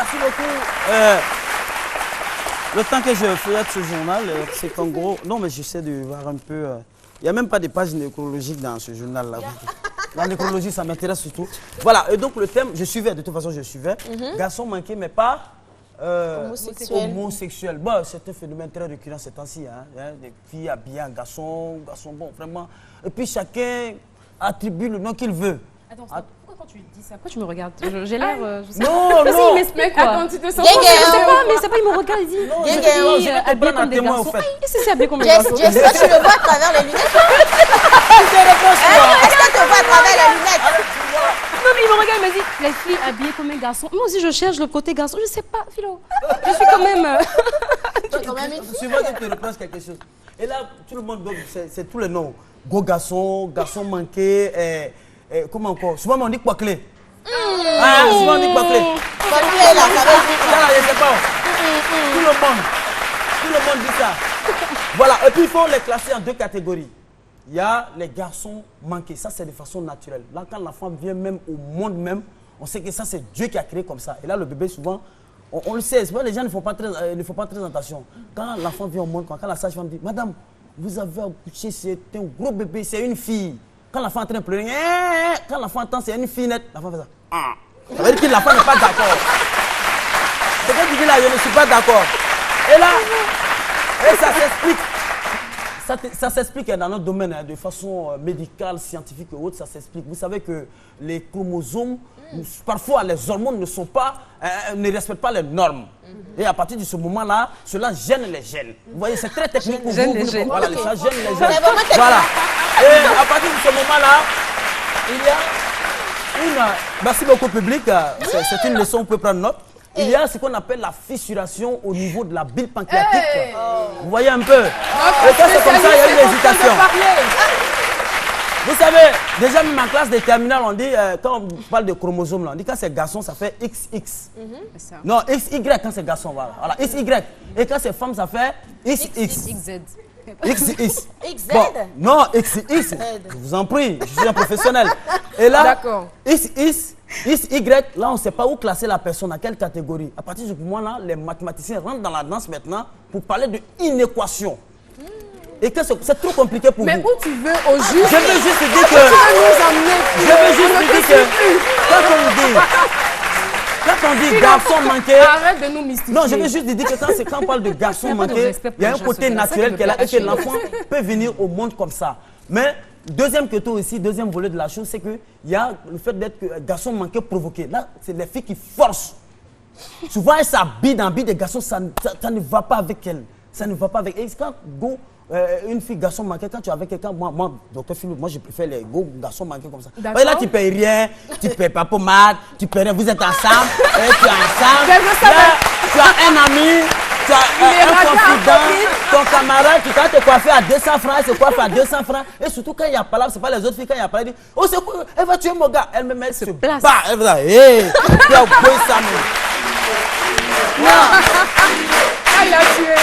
Merci beaucoup. Le temps que je faisais ce journal, c'est qu'en gros... Non, mais j'essaie de voir un peu... Il n'y a même pas de pages nécrologiques dans ce journal-là. La nécrologie, ça m'intéresse surtout. Voilà, et donc le thème, je suivais, de toute façon, je suivais. Garçon manqué, mais pas... homosexuel. Bon, c'est un phénomène très récurrent ces temps-ci. Des filles habillées en garçon, bon, vraiment. Et puis chacun attribue le nom qu'il veut. Attends, pourquoi quand tu dis ça, pourquoi tu me regardes? J'ai l'air... Non, mais non. il m'explique quoi. Attends, tu te sens... Je sais pas, mais c'est pas, il me regarde, il dit... Je vais te prendre un témoin, au fait. Qu'est-ce que c'est habillé comme un garçon? Est-ce que tu le vois à travers les lunettes? Est-ce que tu le vois à travers les lunettes? Non, mais il me regarde, il me dit, les filles habillées comme un garçon. Moi aussi, je cherche le côté garçon. Je sais pas, Philo. Je suis quand même... Souvent, tu te reproches quelque chose. Et là, tout le monde, c'est tous les noms. Gros garçon, garçon manqué, comment encore? Souvent, on dit quoi clé. Souvent, on dit quoi clé. Quoi clé, là, ça va. Je sais pas. Tout le monde dit ça. Voilà, et puis il faut les classer en deux catégories. Il y a les garçons manqués, ça c'est de façon naturelle. Là, quand l'enfant vient même au monde même, on sait que ça c'est Dieu qui a créé comme ça. Et là, le bébé, souvent, on le sait, les gens ne font pas très attention. Quand l'enfant vient au monde, quand la sage-femme dit, madame, vous avez accouché, c'est un gros bébé, c'est une fille. Quand l'enfant est en train de pleurer, quand l'enfant entend c'est une fille nette, l'enfant fait ça. Ça veut dire que l'enfant n'est pas d'accord. C'est que tu dis là, je ne suis pas d'accord. Et là, ça s'explique. Ça s'explique dans notre domaine, de façon médicale, scientifique et autre, ça s'explique. Vous savez que les chromosomes, parfois les hormones ne respectent pas les normes. Et à partir de ce moment-là, cela gêne les gènes. Vous voyez, c'est très technique pour vous. Voilà, ça gêne les gènes. Voilà. Et à partir de ce moment-là, il y a une... Merci beaucoup, public. C'est une leçon, vous pouvez prendre note. Il y a ce qu'on appelle la fissuration au niveau de la bile pancréatique. Vous voyez un peu. Et quand c'est comme ça, il y a une hésitation. Vous savez, déjà même en classe de terminale, on dit, quand on parle de chromosomes, là, on dit quand c'est garçon, ça fait XX. Non, XY quand c'est garçon, voilà. XY. Et quand c'est femme, ça fait XX. XX. Bon, non, XX. Je vous en prie, je suis un professionnel. Et là, XX. XY, là, on ne sait pas où classer la personne, à quelle catégorie. À partir de ce moment-là, les mathématiciens rentrent dans la danse maintenant pour parler d'une équation. Et que c'est trop compliqué pour vous. Mais où tu veux au juste? Je veux juste dire que... Je veux juste dire que... Quand on dit garçon manqué... Arrête de nous mystifier. Non, je veux juste dire que quand on parle de garçon manqué, il y a un côté naturel qu'elle a et que l'enfant peut venir au monde comme ça. Mais... Deuxième que toi aussi, deuxième volet de la chose, c'est qu'il y a le fait d'être garçon manqué provoqué. Là, c'est les filles qui forcent. Souvent, elles s'habillent dans l'habit des garçons, ça ne va pas avec elles. Ça ne va pas avec elles. Quand une fille garçon manqué, quand tu es avec quelqu'un, moi, docteur Philippe, moi je préfère les go garçons manqués comme ça. Et là, tu ne payes rien, tu ne payes pas pommade, tu ne payes rien, vous êtes ensemble, et tu es ensemble. Là, tu as un ami. Tu as un confident, ton camarade, tu vas te coiffer à 200 francs, elle se coiffe à 200 francs. Et surtout quand il y a pas là, c'est pas les autres filles, quand il y a pas là, elle dit, oh c'est quoi, elle va tuer mon gars. Elle me met se bat, elle va dire, hé, tu as oublié ça, mais... Non. Ah, il a tué.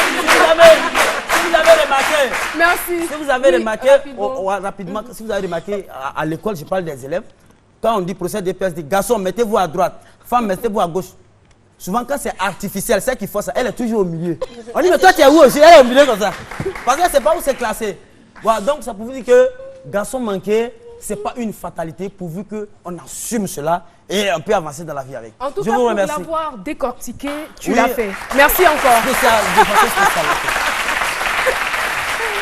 Si vous avez remarqué, merci. Si vous avez remarqué, rapidement, si vous avez remarqué, à l'école, je parle des élèves, quand on dit procès DPS, dit, garçon, mettez-vous à droite, femme, mettez-vous à gauche. Souvent, quand c'est artificiel, c'est qu'il faut ça. Elle est toujours au milieu. On dit, mais toi, tu es où aussi? Elle est au milieu comme ça. Parce qu'elle ne sait pas où c'est classé. Voilà, donc, ça pour vous dire que garçon manqué, ce n'est pas une fatalité pourvu qu'on assume cela et on peut avancer dans la vie avec. En tout cas, pour l'avoir décortiqué, tu l'as fait. Merci encore. De façon spéciale.